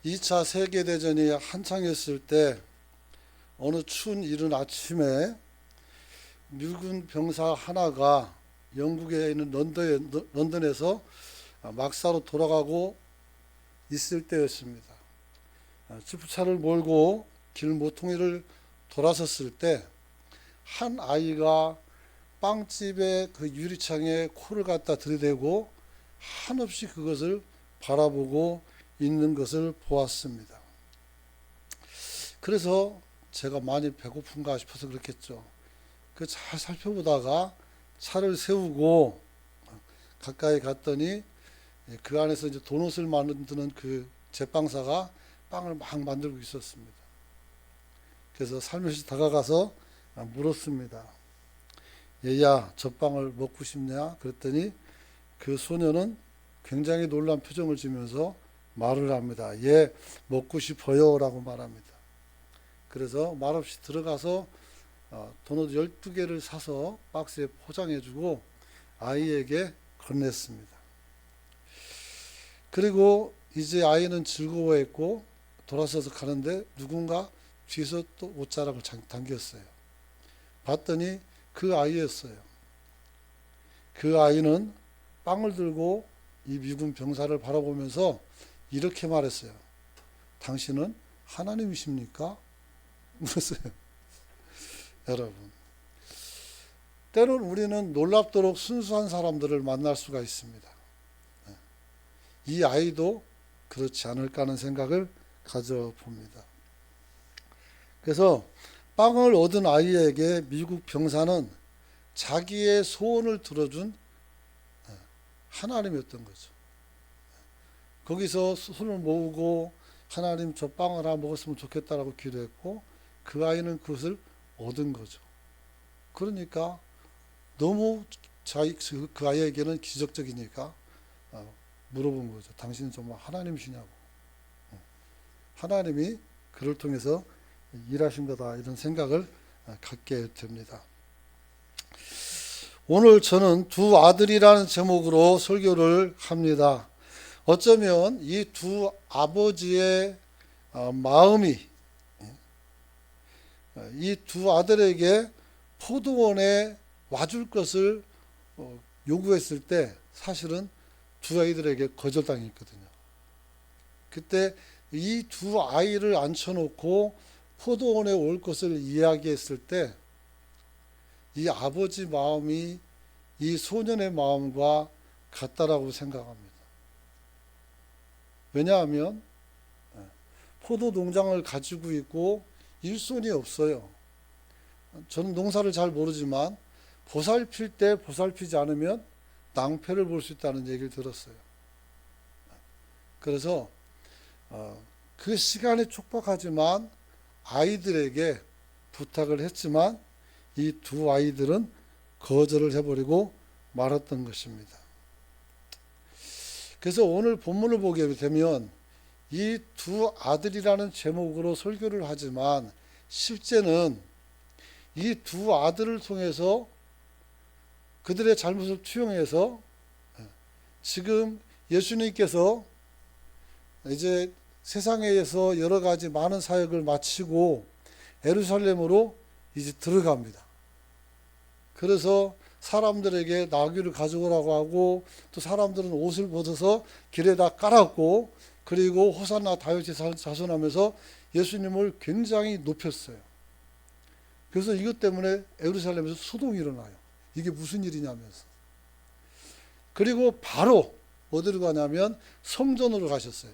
2차 세계대전이 한창이었을 때 어느 추운 이른 아침에 미군 병사 하나가 영국에 있는 런던에서 막사로 돌아가고 있을 때였습니다. 지프차를 몰고 길 모퉁이를 돌아섰을 때 한 아이가 빵집의 그 유리창에 코를 갖다 들이대고 한없이 그것을 바라보고 있는 것을 보았습니다. 그래서 제가 많이 배고픈가 싶어서 그렇겠죠. 그 잘 살펴보다가 차를 세우고 가까이 갔더니 그 안에서 이제 도넛을 만드는 그 제빵사가 빵을 막 만들고 있었습니다. 그래서 살며시 다가가서 물었습니다. 얘야, 저 빵을 먹고 싶냐? 그랬더니 그 소녀는 굉장히 놀란 표정을 지면서 말을 합니다. 예, 먹고 싶어요 라고 말합니다. 그래서 말없이 들어가서 도넛 12개를 사서 박스에 포장해주고 아이에게 건넸습니다. 그리고 이제 아이는 즐거워했고 돌아서서 가는데 누군가 뒤에서 또 옷자락을 당겼어요. 봤더니 그 아이였어요. 그 아이는 빵을 들고 이 미군 병사를 바라보면서 이렇게 말했어요. 당신은 하나님이십니까? 물었어요. 여러분, 때론 우리는 놀랍도록 순수한 사람들을 만날 수가 있습니다. 이 아이도 그렇지 않을까 하는 생각을 가져봅니다. 그래서 빵을 얻은 아이에게 미국 병사는 자기의 소원을 들어준 하나님이었던 거죠. 거기서 손을 모으고 하나님 저 빵을 하나 먹었으면 좋겠다라고 기도했고 그 아이는 그것을 얻은 거죠. 그러니까 너무 그 아이에게는 기적적이니까 물어본 거죠. 당신은 정말 하나님이시냐고. 하나님이 그를 통해서 일하신 거다 이런 생각을 갖게 됩니다. 오늘 저는 두 아들이라는 제목으로 설교를 합니다. 어쩌면 이 두 아버지의 마음이 이 두 아들에게 포도원에 와줄 것을 요구했을 때 사실은 두 아이들에게 거절당했거든요. 그때 이 두 아이를 앉혀놓고 포도원에 올 것을 이야기했을 때 이 아버지 마음이 이 소년의 마음과 같다라고 생각합니다. 왜냐하면 포도 농장을 가지고 있고 일손이 없어요. 저는 농사를 잘 모르지만 보살필 때 보살피지 않으면 낭패를 볼 수 있다는 얘기를 들었어요. 그래서 그 시간이 촉박하지만 아이들에게 부탁을 했지만 이 두 아이들은 거절을 해버리고 말았던 것입니다. 그래서 오늘 본문을 보게 되면 이 두 아들이라는 제목으로 설교를 하지만 실제는 이 두 아들을 통해서 그들의 잘못을 투영해서 지금 예수님께서 이제 세상에서 여러 가지 많은 사역을 마치고 예루살렘으로 이제 들어갑니다. 그래서 사람들에게 나귀를 가져오라고 하고 또 사람들은 옷을 벗어서 길에다 깔았고 그리고 호산나 다윗의 자손하면서 예수님을 굉장히 높였어요. 그래서 이것 때문에 예루살렘에서 소동이 일어나요. 이게 무슨 일이냐면서. 그리고 바로 어디로 가냐면 성전으로 가셨어요.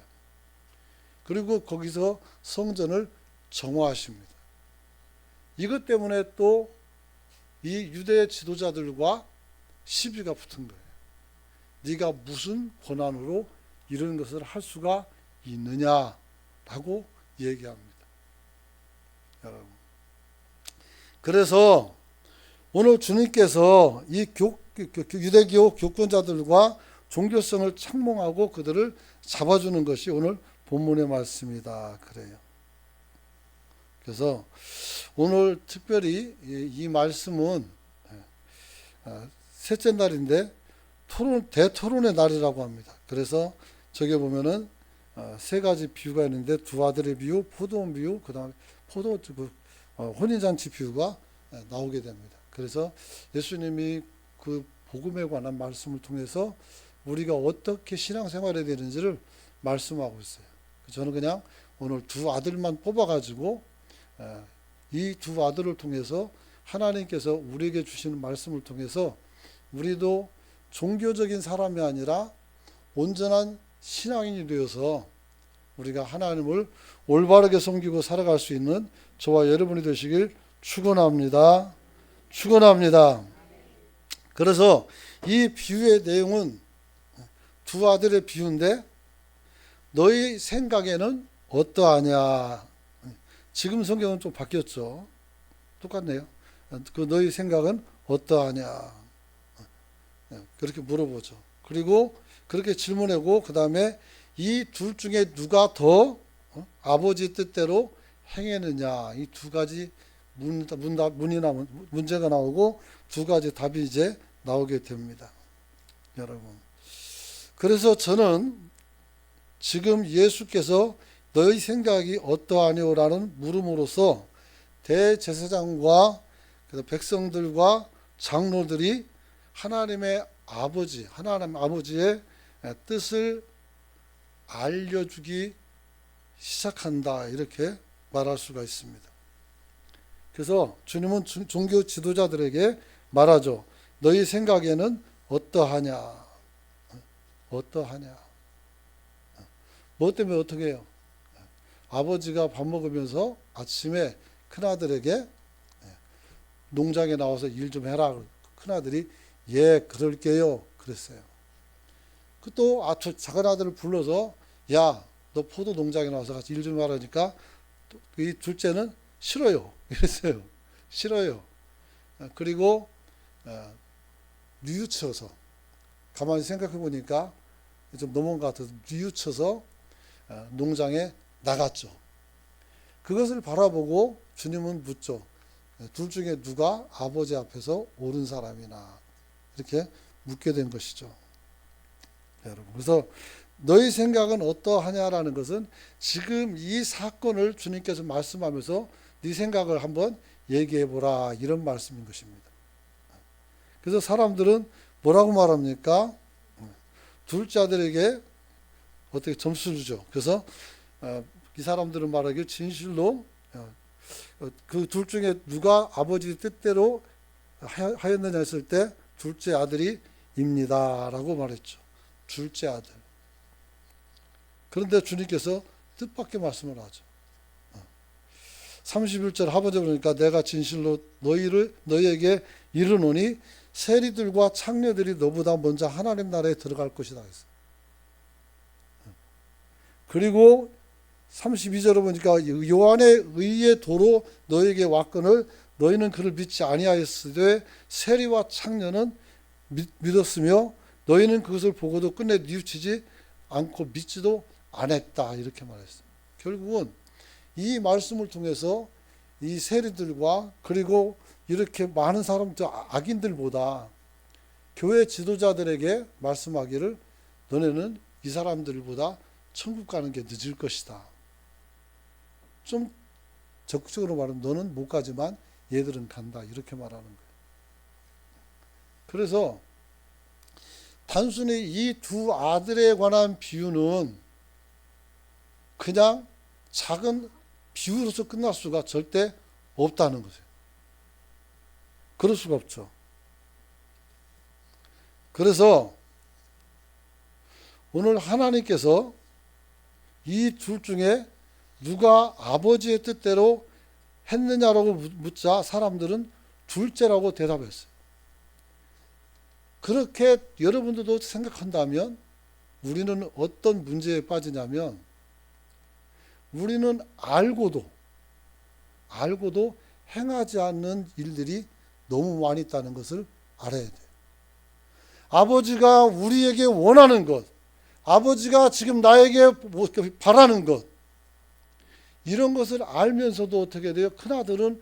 그리고 거기서 성전을 정화하십니다. 이것 때문에 또 이 유대 지도자들과 시비가 붙은 거예요. 네가 무슨 권한으로 이런 것을 할 수가 있느냐라고 얘기합니다. 여러분. 그래서 오늘 주님께서 이 유대교 교권자들과 종교성을 창몽하고 그들을 잡아주는 것이 오늘 본문의 말씀이다. 그래요. 그래서 오늘 특별히 이 말씀은 셋째 날인데 대토론의 날이라고 합니다. 그래서 저기 보면은 세 가지 비유가 있는데 두 아들의 비유, 포도원 비유, 그다음에 혼인잔치 비유가 나오게 됩니다. 그래서 예수님이 그 복음에 관한 말씀을 통해서 우리가 어떻게 신앙생활해야 되는지를 말씀하고 있어요. 저는 그냥 오늘 두 아들만 뽑아가지고 이 두 아들을 통해서 하나님께서 우리에게 주시는 말씀을 통해서 우리도 종교적인 사람이 아니라 온전한 신앙인이 되어서 우리가 하나님을 올바르게 섬기고 살아갈 수 있는 저와 여러분이 되시길 축원합니다. 축원합니다. 그래서 이 비유의 내용은 두 아들의 비유인데 너희 생각에는 어떠하냐. 지금 성경은 좀 바뀌었죠. 똑같네요. 그 너희 생각은 어떠하냐. 그렇게 물어보죠. 그리고 그렇게 질문하고 그 다음에 이 둘 중에 누가 더 아버지 뜻대로 행했느냐. 이 두 가지 문제가 나오고 두 가지 답이 이제 나오게 됩니다. 여러분. 그래서 저는 지금 예수께서 너희 생각이 어떠하뇨라는 물음으로써 대제사장과 백성들과 장로들이 하나님 아버지의 뜻을 알려주기 시작한다. 이렇게 말할 수가 있습니다. 그래서 주님은 종교 지도자들에게 말하죠. 너희 생각에는 어떠하냐? 어떠하냐? 뭐 때문에 어떻게 해요? 아버지가 밥 먹으면서 아침에 큰아들에게 농장에 나와서 일 좀 해라. 큰아들이 예, 그럴게요. 그랬어요. 또 작은 아들을 불러서 야, 너 포도 농장에 나와서 같이 일 좀 하라니까 이 둘째는 싫어요. 이랬어요. 싫어요. 그리고 뉘우쳐서 가만히 생각해 보니까 좀 넘어온 것 같아서 뉘우쳐서 농장에 나갔죠. 그것을 바라보고 주님은 묻죠. 둘 중에 누가 아버지 앞에서 옳은 사람이나 이렇게 묻게 된 것이죠. 여러분. 그래서 너희 생각은 어떠하냐라는 것은 지금 이 사건을 주님께서 말씀하면서 네 생각을 한번 얘기해 보라 이런 말씀인 것입니다. 그래서 사람들은 뭐라고 말합니까? 둘째 아들에게 어떻게 점수를 주죠. 그래서 이 사람들은 말하길 진실로 그 둘 중에 누가 아버지 뜻대로 하였느냐 했을 때 둘째 아들이 입니다라고 말했죠. 둘째 아들. 그런데 주님께서 뜻밖의 말씀을 하죠. 31절 하반절 보니까 내가 진실로 너희에게 이르노니 세리들과 창녀들이 너보다 먼저 하나님 나라에 들어갈 것이다 했어요. 그리고 32절을 보니까 요한의 의의 도로 너에게 왔거늘 너희는 그를 믿지 아니하였으되 세리와 창녀는 믿었으며 너희는 그것을 보고도 끝내 뉘우치지 않고 믿지도 않았다 이렇게 말했어요. 결국은 이 말씀을 통해서 이 세리들과 그리고 이렇게 많은 사람들 악인들보다 교회 지도자들에게 말씀하기를 너네는 이 사람들보다 천국 가는 게 늦을 것이다. 좀 적극적으로 말하면 너는 못 가지만 얘들은 간다. 이렇게 말하는 거예요. 그래서 단순히 이 두 아들에 관한 비유는 그냥 작은 비유로서 끝날 수가 절대 없다는 거죠. 그럴 수가 없죠. 그래서 오늘 하나님께서 이 둘 중에 누가 아버지의 뜻대로 했느냐라고 묻자 사람들은 둘째라고 대답했어요. 그렇게 여러분들도 생각한다면 우리는 어떤 문제에 빠지냐면 우리는 알고도 행하지 않는 일들이 너무 많이 있다는 것을 알아야 돼요. 아버지가 우리에게 원하는 것, 아버지가 지금 나에게 바라는 것, 이런 것을 알면서도 어떻게 돼요? 큰아들은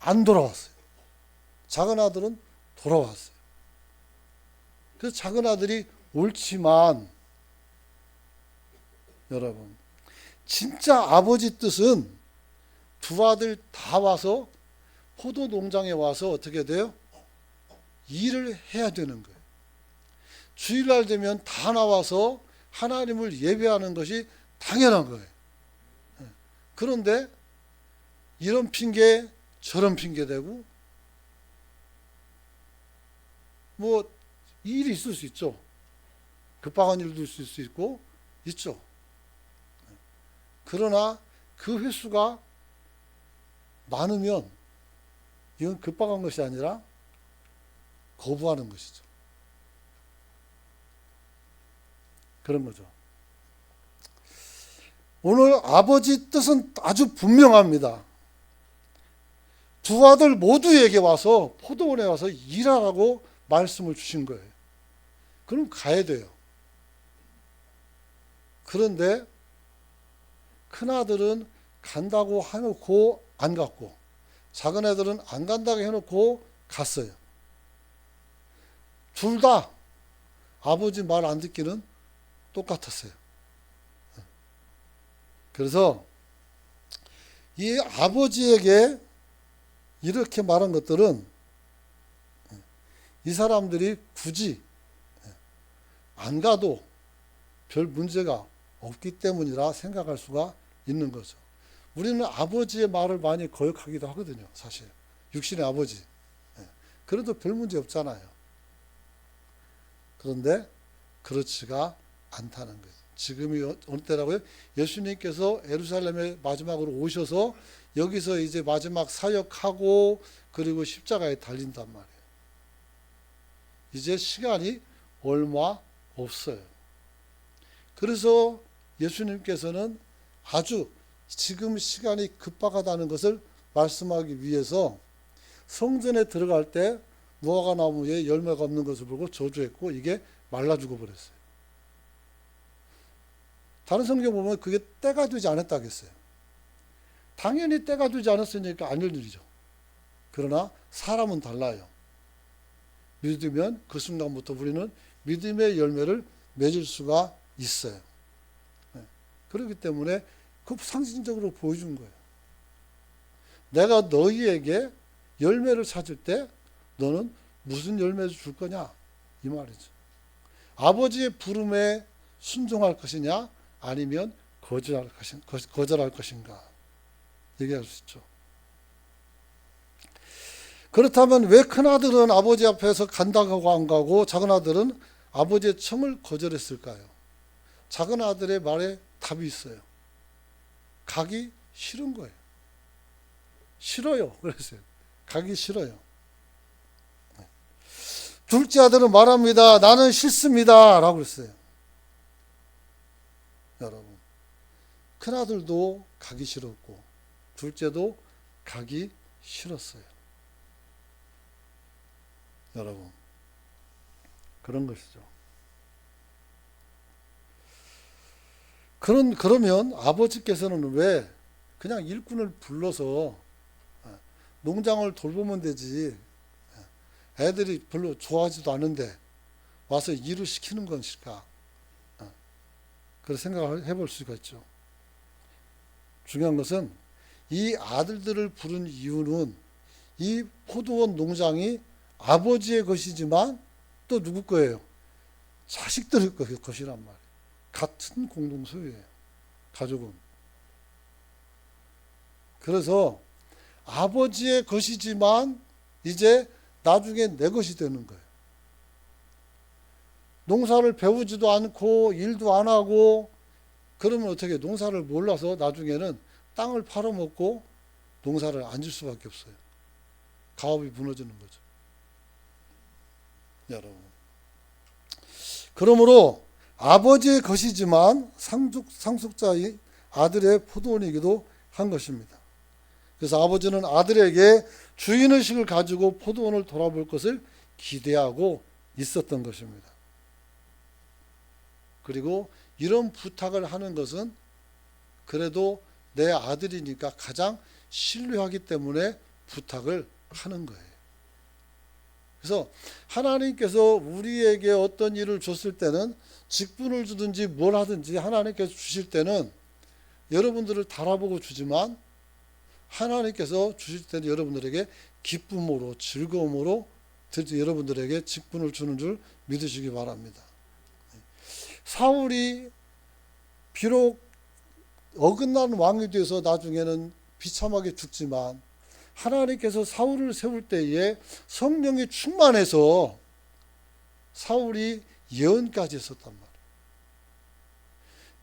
안 돌아왔어요. 작은 아들은 돌아왔어요. 그래서 작은 아들이 옳지만 여러분, 진짜 아버지 뜻은 두 아들 다 와서 포도 농장에 와서 어떻게 돼요? 일을 해야 되는 거예요. 주일날 되면 다 나와서 하나님을 예배하는 것이 당연한 거예요. 그런데 이런 핑계 저런 핑계 대고 뭐 일이 있을 수 있죠. 급박한 일도 있을 수 있고 있죠. 그러나 그 횟수가 많으면 이건 급박한 것이 아니라 거부하는 것이죠. 그런 거죠. 오늘 아버지 뜻은 아주 분명합니다. 두 아들 모두에게 와서 포도원에 와서 일하라고 말씀을 주신 거예요. 그럼 가야 돼요. 그런데 큰아들은 간다고 해놓고 안 갔고 작은 애들은 안 간다고 해놓고 갔어요. 둘 다 아버지 말 안 듣기는 똑같았어요. 그래서 이 아버지에게 이렇게 말한 것들은 이 사람들이 굳이 안 가도 별 문제가 없기 때문이라 생각할 수가 있는 거죠. 우리는 아버지의 말을 많이 거역하기도 하거든요. 사실 육신의 아버지. 그래도 별 문제 없잖아요. 그런데 그렇지가 않다는 거예요. 지금이 어느 때라고요? 예수님께서 예루살렘에 마지막으로 오셔서 여기서 이제 마지막 사역하고 그리고 십자가에 달린단 말이에요. 이제 시간이 얼마 없어요. 그래서 예수님께서는 아주 지금 시간이 급박하다는 것을 말씀하기 위해서 성전에 들어갈 때 무화과 나무에 열매가 없는 것을 보고 저주했고 이게 말라 죽어버렸어요. 다른 성경 보면 그게 때가 되지 않았다고 했어요. 당연히 때가 되지 않았으니까 안 일들이죠. 그러나 사람은 달라요. 믿으면 그 순간부터 우리는 믿음의 열매를 맺을 수가 있어요. 그렇기 때문에 그 상징적으로 보여준 거예요. 내가 너희에게 열매를 찾을 때 너는 무슨 열매를 줄 거냐? 이 말이죠. 아버지의 부름에 순종할 것이냐? 아니면 거절할 것인가? 얘기할 수 있죠. 그렇다면 왜 큰아들은 아버지 앞에서 간다고 안 가고 작은 아들은 아버지의 청을 거절했을까요? 작은 아들의 말에 답이 있어요. 가기 싫은 거예요. 싫어요. 그랬어요. 가기 싫어요. 둘째 아들은 말합니다. 나는 싫습니다. 라고 했어요. 여러분, 큰아들도 가기 싫었고 둘째도 가기 싫었어요. 여러분, 그런 것이죠. 그러면 아버지께서는 왜 그냥 일꾼을 불러서 농장을 돌보면 되지, 애들이 별로 좋아하지도 않은데 와서 일을 시키는 것일까? 그런 생각을 해볼 수가 있죠. 중요한 것은 이 아들들을 부른 이유는 이 포도원 농장이 아버지의 것이지만 또 누구 거예요? 자식들의 것이란 말이에요. 같은 공동 소유예요. 가족은. 그래서 아버지의 것이지만 이제 나중에 내 것이 되는 거예요. 농사를 배우지도 않고 일도 안 하고 그러면 어떻게 농사를 몰라서 나중에는 땅을 팔아먹고 농사를 안 질 수밖에 없어요. 가업이 무너지는 거죠. 여러분. 그러므로 아버지의 것이지만 상속자의 아들의 포도원이기도 한 것입니다. 그래서 아버지는 아들에게 주인의식을 가지고 포도원을 돌아볼 것을 기대하고 있었던 것입니다. 그리고 이런 부탁을 하는 것은 그래도 내 아들이니까 가장 신뢰하기 때문에 부탁을 하는 거예요. 그래서 하나님께서 우리에게 어떤 일을 줬을 때는 직분을 주든지 뭘 하든지 하나님께서 주실 때는 여러분들을 달아보고 주지만 하나님께서 주실 때는 여러분들에게 기쁨으로 즐거움으로 여러분들에게 직분을 주는 줄 믿으시기 바랍니다. 사울이 비록 어긋난 왕이 되어서 나중에는 비참하게 죽지만 하나님께서 사울을 세울 때에 성령이 충만해서 사울이 예언까지 했었단 말이에요.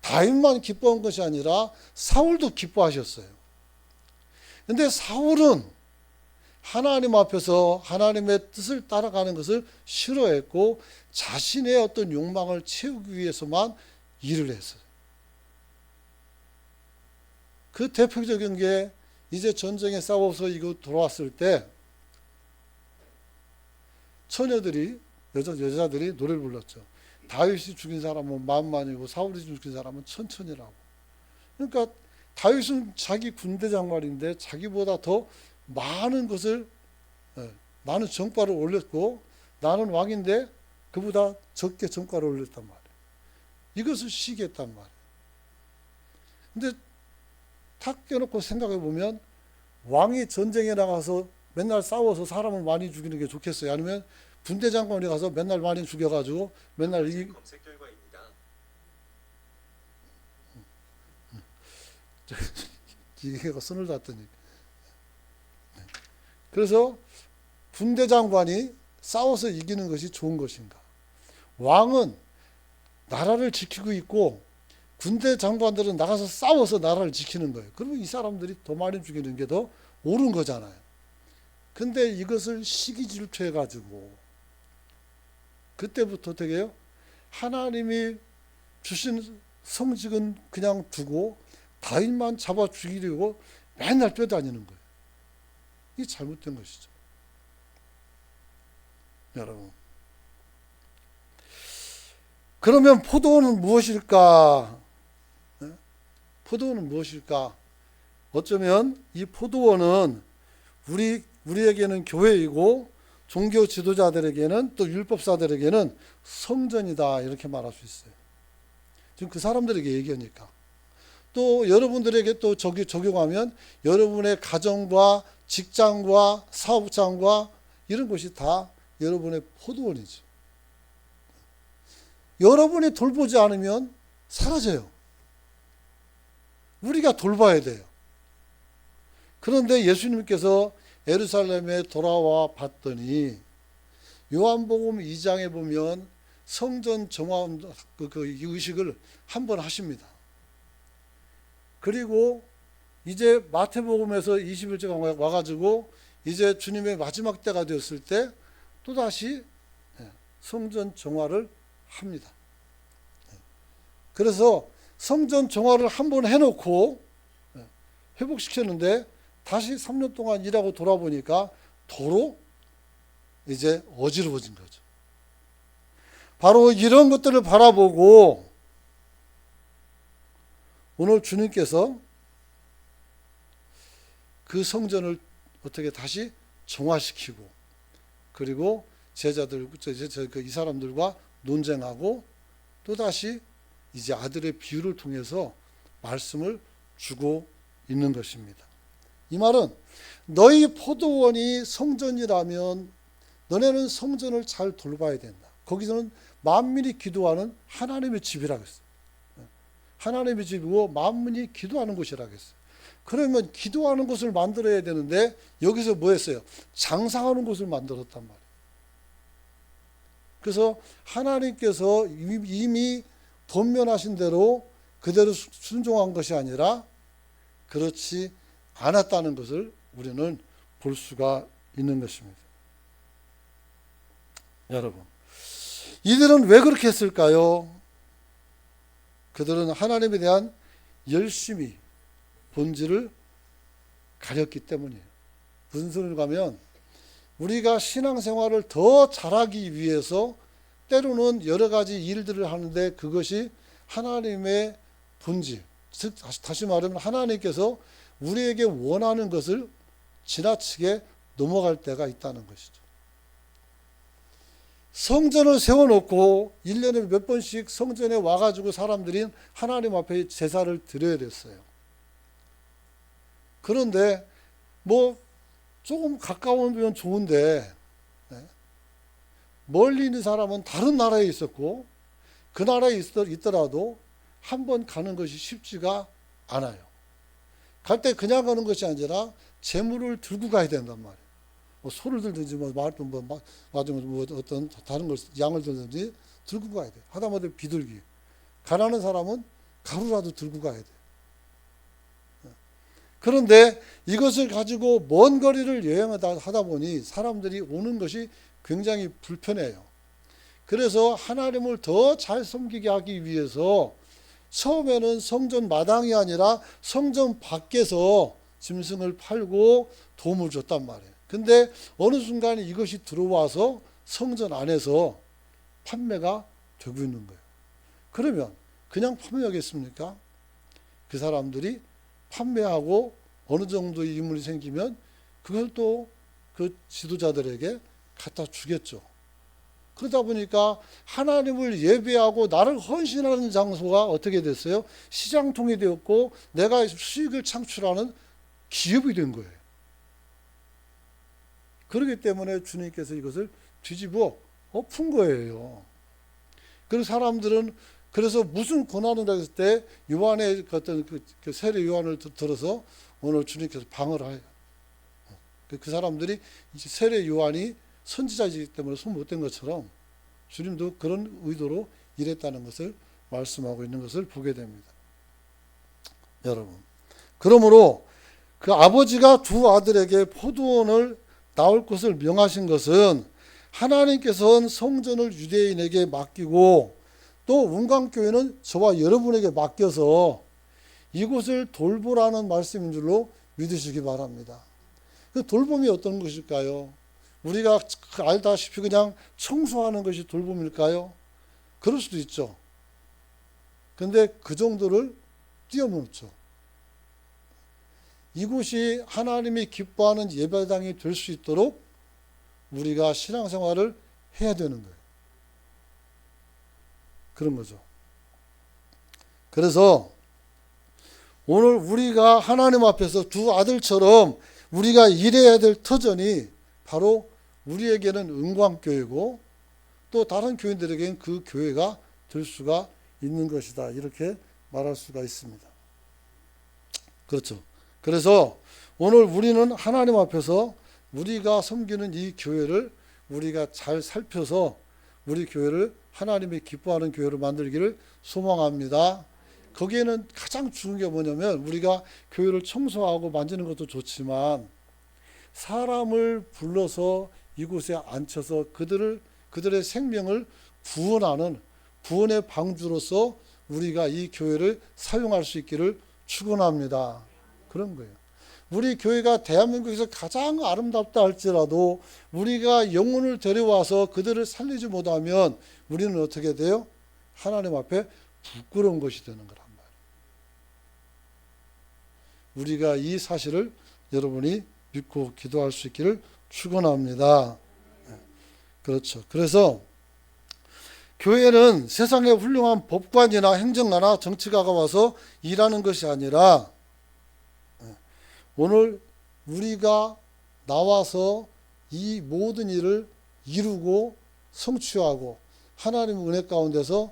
다윗만 기뻐한 것이 아니라 사울도 기뻐하셨어요. 그런데 사울은 하나님 앞에서 하나님의 뜻을 따라가는 것을 싫어했고 자신의 어떤 욕망을 채우기 위해서만 일을 했어요. 그 대표적인 게 이제 전쟁에 싸워서 이거 돌아왔을 때 처녀들이 여자들이 노래를 불렀죠. 다윗이 죽인 사람은 만만이고 사울이 죽인 사람은 천천이라고. 그러니까 다윗은 자기 군대 장관인데 자기보다 더 많은 것을 많은 정과를 올렸고 나는 왕인데 그보다 적게 정과를 올렸단 말이에요. 이것을 시기했단 말이에요. 근데 탁 떼놓고 생각해 보면 왕이 전쟁에 나가서 맨날 싸워서 사람을 많이 죽이는 게 좋겠어요? 아니면 군대 장관이 가서 맨날 많이 죽여가지고 맨날 검색 결과입니다. 기계가 손을 닿더니 그래서 군대 장관이 싸워서 이기는 것이 좋은 것인가? 왕은 나라를 지키고 있고 군대 장관들은 나가서 싸워서 나라를 지키는 거예요. 그러면 이 사람들이 더 많이 죽이는 게 더 옳은 거잖아요. 근데 이것을 시기 질투해가지고 그때부터 되게요. 하나님이 주신 성직은 그냥 두고 다윗만 잡아 죽이려고 맨날 뛰어다니는 거예요. 이게 잘못된 것이죠. 여러분. 그러면 포도원은 무엇일까? 포도원은 무엇일까? 어쩌면 이 포도원은 우리에게는 교회이고 종교 지도자들에게는 또 율법사들에게는 성전이다 이렇게 말할 수 있어요. 지금 그 사람들에게 얘기하니까. 또 여러분들에게 또 적용하면 여러분의 가정과 직장과 사업장과 이런 것이 다 여러분의 포도원이죠. 여러분이 돌보지 않으면 사라져요. 우리가 돌봐야 돼요. 그런데 예수님께서 예루살렘에 돌아와 봤더니 요한복음 2장에 보면 성전 정화 의식을 한번 하십니다. 그리고 이제 마태복음에서 21절에 와가지고 이제 주님의 마지막 때가 되었을 때 또다시 성전 정화를 합니다. 그래서 성전 정화를 한번 해놓고 회복시켰는데 다시 3년 동안 일하고 돌아보니까 도로 이제 어지러워진 거죠. 바로 이런 것들을 바라보고 오늘 주님께서 그 성전을 어떻게 다시 정화시키고 그리고 제자들, 이 사람들과 논쟁하고 또다시 이제 아들의 비유를 통해서 말씀을 주고 있는 것입니다. 이 말은 너희 포도원이 성전이라면 너네는 성전을 잘 돌봐야 된다. 거기서는 만민이 기도하는 하나님의 집이라고 했어요. 하나님의 집이고 만민이 기도하는 곳이라고 했어요. 그러면 기도하는 곳을 만들어야 되는데 여기서 뭐 했어요? 장사하는 곳을 만들었단 말이에요. 그래서 하나님께서 이미 번면하신 대로 그대로 순종한 것이 아니라 그렇지 않았다는 것을 우리는 볼 수가 있는 것입니다. 여러분, 이들은 왜 그렇게 했을까요? 그들은 하나님에 대한 열심히 본질을 가렸기 때문이에요. 무슨 소리를 가면 우리가 신앙생활을 더 잘하기 위해서 때로는 여러 가지 일들을 하는데 그것이 하나님의 본질, 즉 다시 말하면 하나님께서 우리에게 원하는 것을 지나치게 넘어갈 때가 있다는 것이죠. 성전을 세워놓고 1년에 몇 번씩 성전에 와가지고 사람들이 하나님 앞에 제사를 드려야 됐어요. 그런데 뭐 조금 가까우면 좋은데 멀리 있는 사람은 다른 나라에 있었고 그 나라에 있더라도 한 번 가는 것이 쉽지가 않아요. 갈 때 그냥 가는 것이 아니라 재물을 들고 가야 된단 말이에요. 뭐 소를 들든지 맞으면 어떤 다른 걸 양을 들든지 들고 가야 돼. 하다못해 비둘기. 가난한 사람은 가루라도 들고 가야 돼. 그런데 이것을 가지고 먼 거리를 여행하다 보니 사람들이 오는 것이 굉장히 불편해요. 그래서 하나님을 더 잘 섬기게 하기 위해서 처음에는 성전 마당이 아니라 성전 밖에서 짐승을 팔고 도움을 줬단 말이에요. 근데 어느 순간에 이것이 들어와서 성전 안에서 판매가 되고 있는 거예요. 그러면 그냥 판매하겠습니까? 그 사람들이 판매하고 어느 정도의 이문이 생기면 그걸 또 그 지도자들에게 갖다 주겠죠. 그러다 보니까 하나님을 예배하고 나를 헌신하는 장소가 어떻게 됐어요? 시장통이 되었고 내가 수익을 창출하는 기업이 된 거예요. 그렇기 때문에 주님께서 이것을 뒤집어 엎은 거예요. 그래서 사람들은 그래서 무슨 고난을 했을 때 요한의 어떤 그 세례 요한을 들어서 오늘 주님께서 방어를 해요. 그 사람들이 이제 세례 요한이 선지자이기 때문에 손 못 댄 것처럼 주님도 그런 의도로 일했다는 것을 말씀하고 있는 것을 보게 됩니다. 여러분, 그러므로 그 아버지가 두 아들에게 포도원을 나올 것을 명하신 것은 하나님께서는 성전을 유대인에게 맡기고 또 운강교회는 저와 여러분에게 맡겨서 이곳을 돌보라는 말씀인 줄로 믿으시기 바랍니다. 그 돌봄이 어떤 것일까요? 우리가 알다시피 그냥 청소하는 것이 돌봄일까요? 그럴 수도 있죠. 근데 그 정도를 뛰어넘죠. 이곳이 하나님이 기뻐하는 예배당이 될 수 있도록 우리가 신앙생활을 해야 되는 거예요. 그런 거죠. 그래서 오늘 우리가 하나님 앞에서 두 아들처럼 우리가 일해야 될 터전이 바로 우리에게는 은광교회고 또 다른 교인들에게는 그 교회가 될 수가 있는 것이다. 이렇게 말할 수가 있습니다. 그렇죠. 그래서 오늘 우리는 하나님 앞에서 우리가 섬기는 이 교회를 우리가 잘 살펴서 우리 교회를 하나님이 기뻐하는 교회로 만들기를 소망합니다. 거기에는 가장 중요한 게 뭐냐면 우리가 교회를 청소하고 만지는 것도 좋지만 사람을 불러서 이곳에 앉혀서 그들의 생명을 구원하는 구원의 방주로서 우리가 이 교회를 사용할 수 있기를 축원합니다. 그런 거예요. 우리 교회가 대한민국에서 가장 아름답다 할지라도 우리가 영혼을 데려와서 그들을 살리지 못하면 우리는 어떻게 돼요? 하나님 앞에 부끄러운 것이 되는 거란 말이에요. 우리가 이 사실을 여러분이 믿고 기도할 수 있기를 축원합니다. 그렇죠. 그래서 교회는 세상에 훌륭한 법관이나 행정가나 정치가가 와서 일하는 것이 아니라 오늘 우리가 나와서 이 모든 일을 이루고 성취하고 하나님의 은혜 가운데서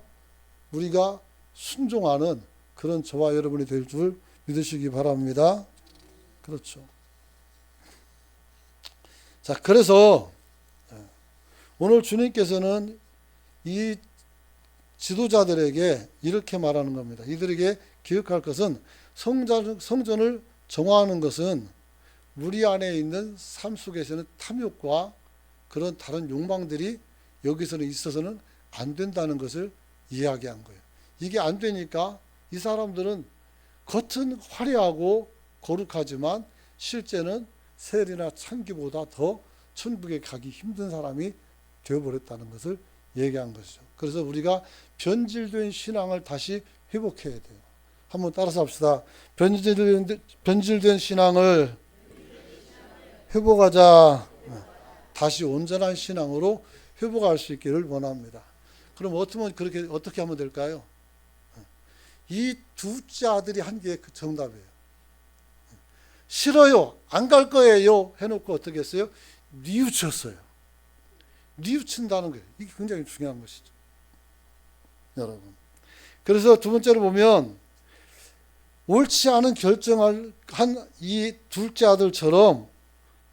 우리가 순종하는 그런 저와 여러분이 될 줄 믿으시기 바랍니다. 그렇죠. 자, 그래서 오늘 주님께서는 이 지도자들에게 이렇게 말하는 겁니다. 이들에게 기억할 것은 성전을 정화하는 것은 우리 안에 있는 삶 속에서는 탐욕과 그런 다른 욕망들이 여기서는 있어서는 안 된다는 것을 이야기한 거예요. 이게 안 되니까 이 사람들은 겉은 화려하고 거룩하지만 실제는 세리나 창기보다 더 천국에 가기 힘든 사람이 되어버렸다는 것을 얘기한 것이죠. 그래서 우리가 변질된 신앙을 다시 회복해야 돼요. 한번 따라서 합시다. 변질된 신앙을 회복하자. 다시 온전한 신앙으로 회복할 수 있기를 원합니다. 그럼 어떻게 하면 될까요? 이 둘째 아들이 한 게 그 정답이에요. 싫어요, 안 갈 거예요 해놓고 어떻게 했어요? 뉘우쳤어요. 뉘우친다는 거예요. 이게 굉장히 중요한 것이죠, 여러분. 그래서 두 번째로 보면 옳지 않은 결정을 한 이 둘째 아들처럼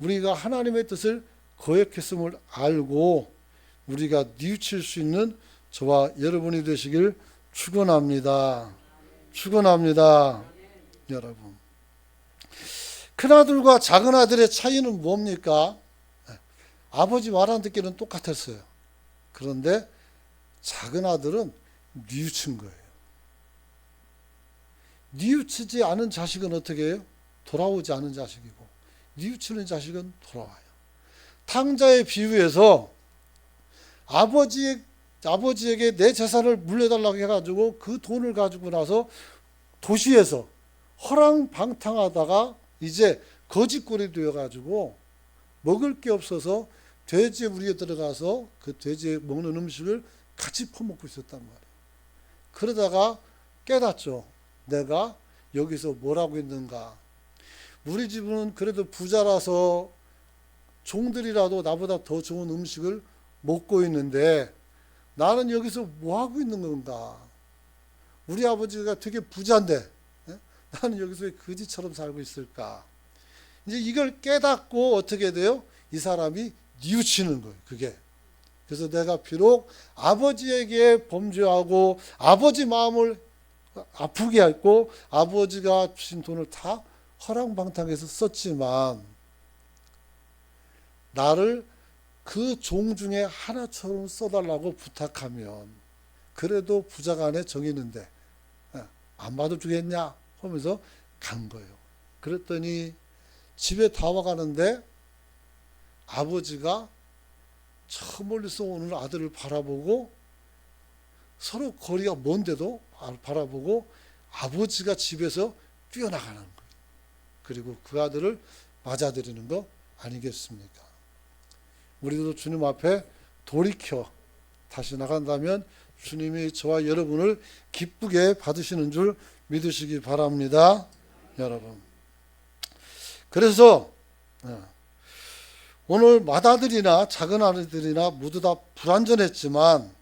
우리가 하나님의 뜻을 거역했음을 알고 우리가 뉘우칠 수 있는 저와 여러분이 되시길 축원합니다. 축원합니다. 여러분, 큰아들과 작은아들의 차이는 뭡니까? 아버지 말 안 듣기는 똑같았어요. 그런데 작은아들은 뉘우친 거예요. 뉘우치지 않은 자식은 어떻게 해요? 돌아오지 않은 자식이고, 뉘우치는 자식은 돌아와요. 탕자의 비유에서 아버지에게 내 재산을 물려달라고 해가지고 그 돈을 가지고 나서 도시에서 허랑방탕하다가 이제 거지꼴이 되어가지고 먹을 게 없어서 돼지의 우리에 들어가서 그 돼지에 먹는 음식을 같이 퍼먹고 있었단 말이에요. 그러다가 깨닫죠. 내가 여기서 뭘 하고 있는가. 우리 집은 그래도 부자라서 종들이라도 나보다 더 좋은 음식을 먹고 있는데 나는 여기서 뭐 하고 있는 건가. 우리 아버지가 되게 부자인데 나는 여기서 왜 거지처럼 살고 있을까. 이제 이걸 깨닫고 어떻게 돼요? 이 사람이 뉘우치는 거예요. 그게. 그래서 내가 비록 아버지에게 범죄하고 아버지 마음을 아프게 했고 아버지가 주신 돈을 다 허랑방탕해서 썼지만 나를 그 종 중에 하나처럼 써달라고 부탁하면 그래도 부자간에 정이 있는데 안 받아주겠냐 하면서 간 거예요. 그랬더니 집에 다 와가는데 아버지가 저 멀리서 오는 아들을 바라보고 서로 거리가 먼데도 바라보고 아버지가 집에서 뛰어나가는 거예요. 그리고 그 아들을 맞아들이는 거 아니겠습니까? 우리도 주님 앞에 돌이켜 다시 나간다면 주님이 저와 여러분을 기쁘게 받으시는 줄 믿으시기 바랍니다, 여러분. 그래서 오늘 맏아들이나 작은 아들이나 모두 다 불완전했지만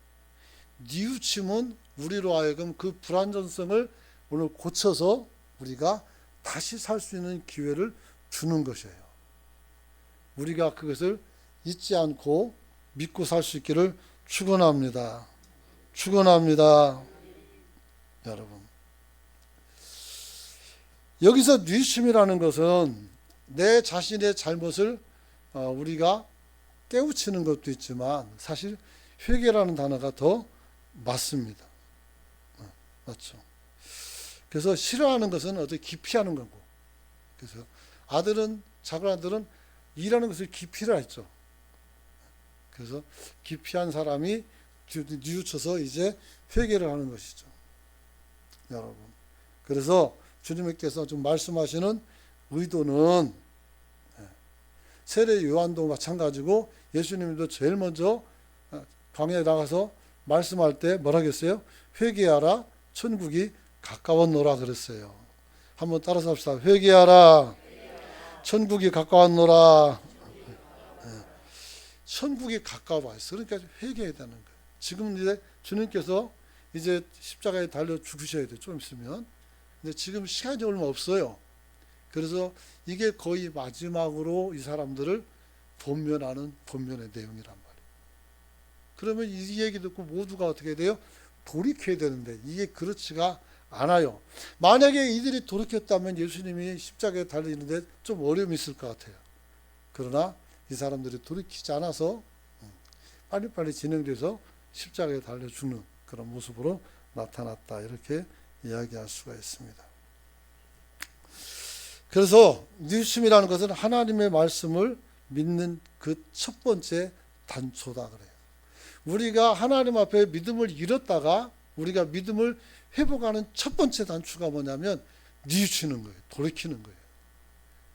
뉘우침은 우리로 하여금 그 불완전성을 오늘 고쳐서 우리가 다시 살 수 있는 기회를 주는 것이에요. 우리가 그것을 잊지 않고 믿고 살 수 있기를 축원합니다. 축원합니다. 여러분, 여기서 뉘우침이라는 것은 내 자신의 잘못을 우리가 깨우치는 것도 있지만 사실 회개라는 단어가 더 맞습니다. 맞죠? 그래서 싫어하는 것은 어떻게 기피하는 거고, 그래서 작은 아들은 일하는 것을 기피를 했죠. 그래서 기피한 사람이 뉘우쳐서 이제 회개를 하는 것이죠, 여러분. 그래서 주님께서 좀 말씀하시는 의도는 세례 요한도 마찬가지고 예수님도 제일 먼저 광야에 나가서 말씀할 때 뭐라 그랬어요? 회개하라, 천국이 가까웠노라 그랬어요. 한번 따라서 합시다. 회개하라, 천국이 가까웠노라. 천국이 가까워 있어. 그러니까 회개해야 되는 거예요. 지금 이제 주님께서 이제 십자가에 달려 죽으셔야 돼요. 좀 있으면. 근데 지금 시간이 얼마 없어요. 그래서 이게 거의 마지막으로 이 사람들을 본면하는 본면의 내용이란 말이에요. 그러면 이 얘기 듣고 모두가 어떻게 돼요? 돌이켜야 되는데 이게 그렇지가 않아요. 만약에 이들이 돌이켰다면 예수님이 십자가에 달리는데 좀 어려움이 있을 것 같아요. 그러나 이 사람들이 돌이키지 않아서 빨리빨리 진행돼서 십자가에 달려 죽는 그런 모습으로 나타났다, 이렇게 이야기할 수가 있습니다. 그래서 뉘우침이라는 것은 하나님의 말씀을 믿는 그 첫 번째 단초다 그래요. 우리가 하나님 앞에 믿음을 잃었다가 우리가 믿음을 회복하는 첫 번째 단추가 뭐냐면 뉘우치는 거예요. 돌이키는 거예요.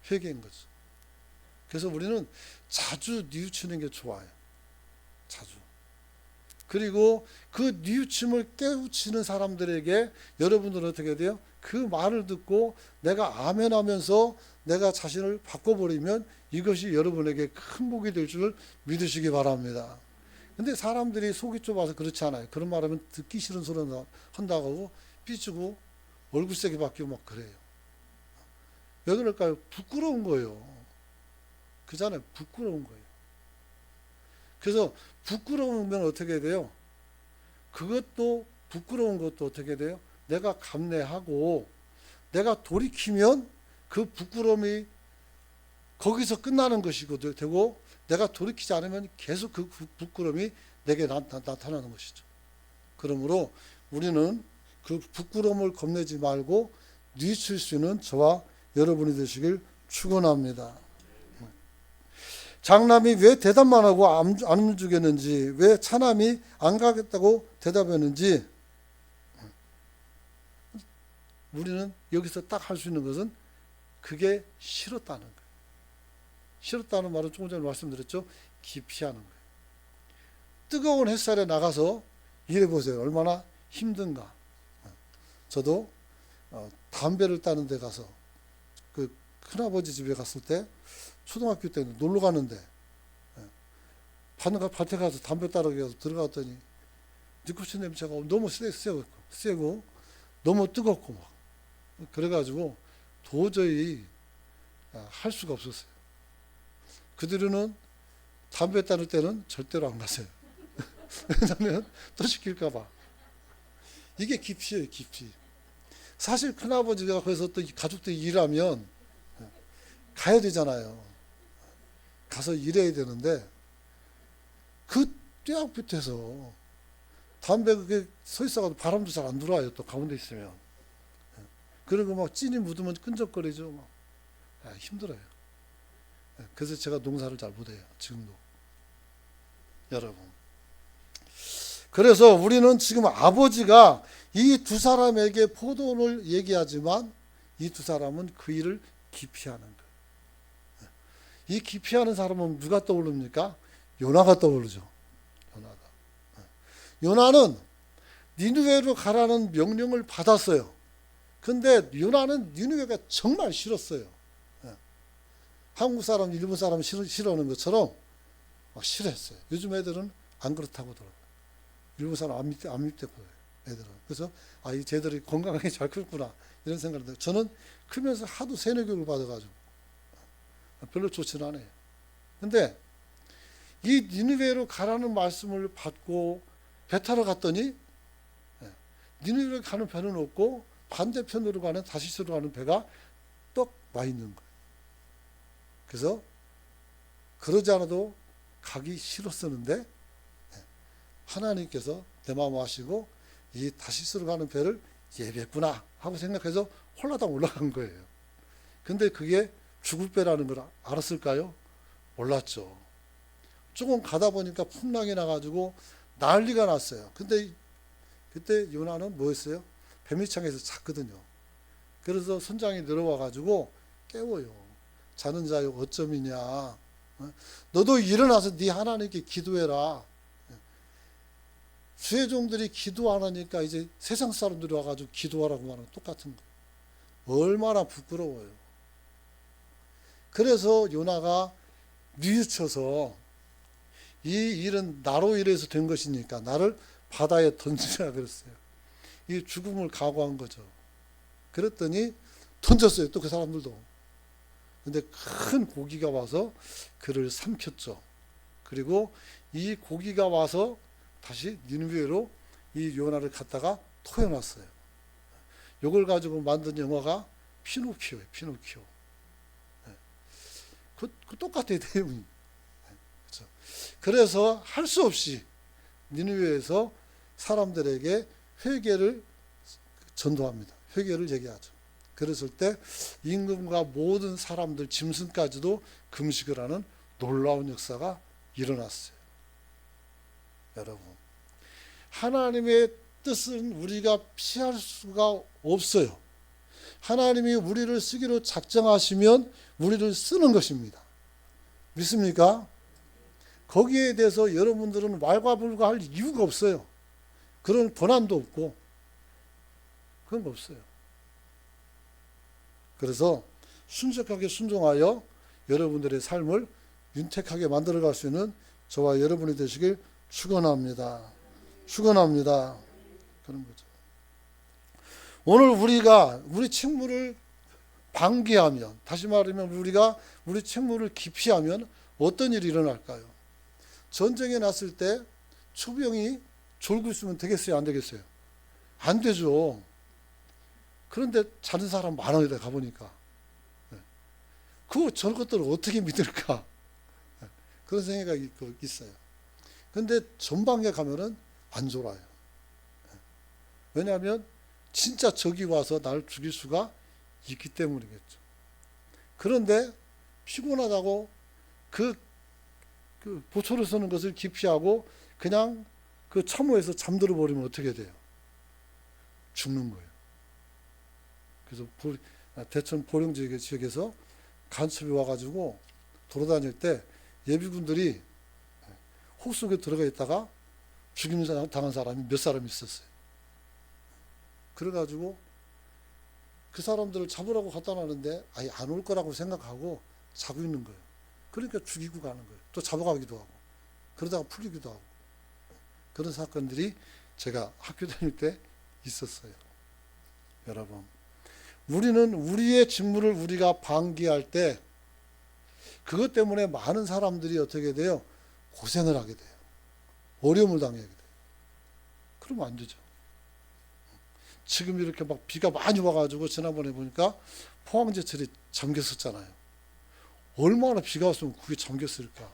회개인 거죠. 그래서 우리는 자주 뉘우치는 게 좋아요. 자주. 그리고 그 뉘우침을 깨우치는 사람들에게 여러분들은 어떻게 돼요? 그 말을 듣고 내가 아멘하면서 내가 자신을 바꿔버리면 이것이 여러분에게 큰 복이 될 줄 믿으시기 바랍니다. 근데 사람들이 속이 좁아서 그렇지 않아요. 그런 말하면 듣기 싫은 소리 한다고 하고 삐지고 얼굴색이 바뀌고 막 그래요. 왜 그럴까요? 부끄러운 거예요. 그잖아요. 부끄러운 거예요. 그래서 부끄러우면 어떻게 돼요? 그것도 부끄러운 것도 어떻게 돼요? 내가 감내하고 내가 돌이키면 그 부끄러움이 거기서 끝나는 것이고 되고 내가 돌이키지 않으면 계속 그 부끄러움이 내게 나타나는 것이죠. 그러므로 우리는 그 부끄러움을 겁내지 말고 뉘칠 수 있는 저와 여러분이 되시길 축원합니다. 장남이 왜 대답만 하고 안 움직였는지, 왜 차남이 안 가겠다고 대답했는지 우리는 여기서 딱 할 수 있는 것은 그게 싫었다는 거예요. 싫었다는 말은 조금 전에 말씀드렸죠. 기피하는 거예요. 뜨거운 햇살에 나가서 일해보세요. 얼마나 힘든가. 저도 담배를 따는 데 가서 그 큰아버지 집에 갔을 때 초등학교 때 놀러 갔는데 밭에 가서 담배 따러 가서 들어갔더니 니코틴 냄새가 너무 세고 너무 뜨겁고 막 그래가지고 도저히 할 수가 없었어요. 그 뒤로는 담배 따를 때는 절대로 안 갔어요. 왜냐하면 또 시킬까 봐. 이게 기피예요, 기피. 사실 큰아버지가 거기서 또 가족들이 일하면 가야 되잖아요. 가서 일해야 되는데 그 뙤약 밑에서 담배 그게 서 있어가지고 바람도 잘 안 들어와요. 또 가운데 있으면. 그리고 막 찐이 묻으면 끈적거리죠. 막. 힘들어요. 그래서 제가 농사를 잘 못해요. 지금도. 여러분. 그래서 우리는 지금 아버지가 이 두 사람에게 포도를 얘기하지만 이 두 사람은 그 일을 기피하는 거예요. 이 기피하는 사람은 누가 떠오릅니까? 요나가 떠오르죠. 요나가. 요나는 니느웨로 가라는 명령을 받았어요. 근데 요나는 니느웨가 정말 싫었어요. 한국 사람, 일본 사람 싫어하는 것처럼 막 싫어했어요. 요즘 애들은 안 그렇다고 하더라고요. 일본 사람 안 믿대거든요. 애들은. 그래서 이 쟤들이 건강하게 잘 클구나 이런 생각을 해요. 저는 크면서 하도 세뇌 교육을 받아가지고 별로 좋지는 않아요. 근데 이 니느웨로 가라는 말씀을 받고 배 타러 갔더니 니느웨로 가는 배는 없고 반대편으로 가는 다시스로 가는 배가 떡 와 있는 거예요. 그래서 그러지 않아도 가기 싫었었는데 하나님께서 내 마음 아시고 이 다시스로 가는 배를 예비했구나 하고 생각해서 홀라당 올라간 거예요. 근데 그게 죽을 배라는 걸 알았을까요? 몰랐죠. 조금 가다 보니까 풍랑이 나가지고 난리가 났어요. 근데 그때 요나는 뭐였어요? 배밀창에서 잤거든요. 그래서 선장이 내려와가지고 깨워요. 자는 자여 어쩌미냐. 너도 일어나서 네 하나님께 기도해라. 주의 종들이 기도 안 하니까 이제 세상 사람들이 와가지고 기도하라고 하는 똑같은 거예요. 얼마나 부끄러워요. 그래서 요나가 뉘우쳐서 이 일은 나로 인해서 된 것이니까 나를 바다에 던지라 그랬어요. 이 죽음을 각오한 거죠. 그랬더니 던졌어요. 또 그 사람들도. 근데 큰 고기가 와서 그를 삼켰죠. 그리고 이 고기가 와서 다시 니느웨로 이 요나를 갖다가 토해놨어요. 이걸 가지고 만든 영화가 피노키오예요. 피노키오. 그 똑같아요. 내용이. 그렇죠. 그래서 할 수 없이 니느웨에서 사람들에게 회개를 전도합니다. 회개를 얘기하죠. 그랬을 때 임금과 모든 사람들 짐승까지도 금식을 하는 놀라운 역사가 일어났어요. 여러분, 하나님의 뜻은 우리가 피할 수가 없어요. 하나님이 우리를 쓰기로 작정하시면 우리를 쓰는 것입니다. 믿습니까? 거기에 대해서 여러분들은 왈가불가할 이유가 없어요. 그런 권한도 없고 그런 거 없어요. 그래서 순적하게 순종하여 여러분들의 삶을 윤택하게 만들어갈 수 있는 저와 여러분이 되시길 축원합니다. 축원합니다. 그런 거죠. 오늘 우리가 우리 책무를 방기하면, 다시 말하면 우리가 우리 책무를 기피하면 어떤 일이 일어날까요? 전쟁에 났을 때 초병이 졸고 있으면 되겠어요? 안 되겠어요? 안 되죠. 그런데 자는 사람 많아요. 가보니까. 저런 것들을 어떻게 믿을까? 그런 생각이 있어요. 그런데 전방에 가면은 안 졸아요. 왜냐하면 진짜 적이 와서 나를 죽일 수가 있기 때문이겠죠. 그런데 피곤하다고 그 보초를 서는 것을 기피하고 그냥 그 참호에서 잠들어 버리면 어떻게 돼요? 죽는 거예요. 그래서 대천 보령 지역에서 간첩이 와가지고 돌아다닐 때 예비군들이 혹 속에 들어가 있다가 죽임 당한 사람이 몇 사람 있었어요. 그래가지고 그 사람들을 잡으라고 갖다 놨는데 아예 안 올 거라고 생각하고 자고 있는 거예요. 그러니까 죽이고 가는 거예요. 또 잡아가기도 하고 그러다가 풀리기도 하고 그런 사건들이 제가 학교 다닐 때 있었어요. 여러분, 우리는 우리의 직무를 우리가 방기할 때 그것 때문에 많은 사람들이 어떻게 돼요? 고생을 하게 돼요. 어려움을 당하게 돼요. 그러면 안 되죠. 지금 이렇게 막 비가 많이 와가지고 지난번에 보니까 포항제철이 잠겼었잖아요. 얼마나 비가 왔으면 그게 잠겼을까.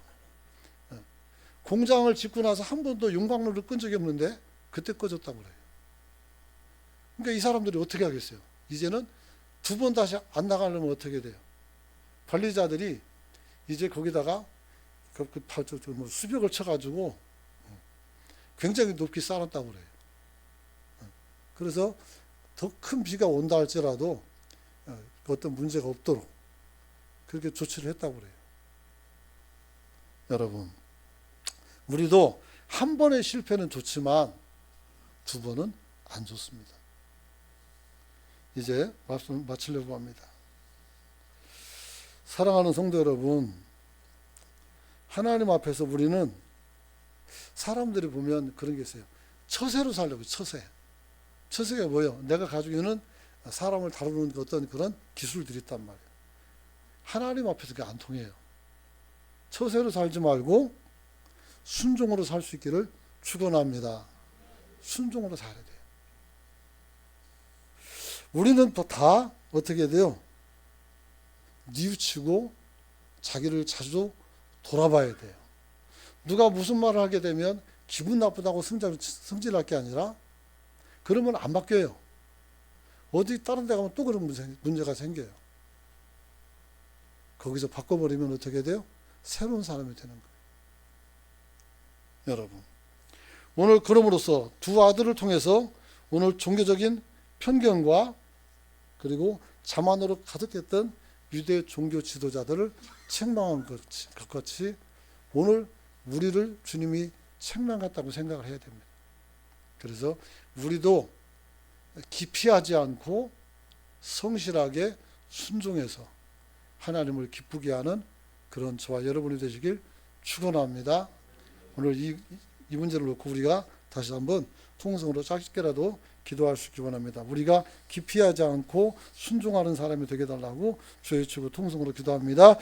공장을 짓고 나서 한 번도 용광로를 끈 적이 없는데 그때 꺼졌다고 그래요. 그러니까 이 사람들이 어떻게 하겠어요? 이제는 두 번 다시 안 나가려면 어떻게 돼요? 관리자들이 이제 거기다가 수벽을 쳐가지고 굉장히 높게 쌓았다고 그래요. 그래서 더 큰 비가 온다 할지라도 어떤 문제가 없도록 그렇게 조치를 했다고 그래요. 여러분, 우리도 한 번의 실패는 좋지만 두 번은 안 좋습니다. 이제 말씀 마치려고 합니다. 사랑하는 성도 여러분, 하나님 앞에서 우리는 사람들이 보면 그런 게 있어요. 처세로 살려고. 처세가 뭐예요? 내가 가지고 있는 사람을 다루는 어떤 그런 기술들이 있단 말이에요. 하나님 앞에서 그게 안 통해요. 처세로 살지 말고 순종으로 살 수 있기를 축원합니다. 순종으로 살아야 돼요. 우리는 다 어떻게 돼요? 뉘우치고 자기를 자주 돌아봐야 돼요. 누가 무슨 말을 하게 되면 기분 나쁘다고 성질날 게 아니라 그러면 안 바뀌어요. 어디 다른 데 가면 또 그런 문제가 생겨요. 거기서 바꿔버리면 어떻게 돼요? 새로운 사람이 되는 거예요. 여러분, 오늘 그럼으로써 두 아들을 통해서 오늘 종교적인 편견과 그리고 자만으로 가득했던 유대 종교 지도자들을 책망한 것 같이 오늘 우리를 주님이 책망했다고 생각을 해야 됩니다. 그래서 우리도 기피하지 않고 성실하게 순종해서 하나님을 기쁘게 하는 그런 저와 여러분이 되시길 축원합니다. 오늘 이 문제를 놓고 우리가 다시 한번 통성으로 짧게라도 기도할 수 있기 원합니다. 우리가 기피하지 않고 순종하는 사람이 되게 달라고 주의 치고 통성으로 기도합니다.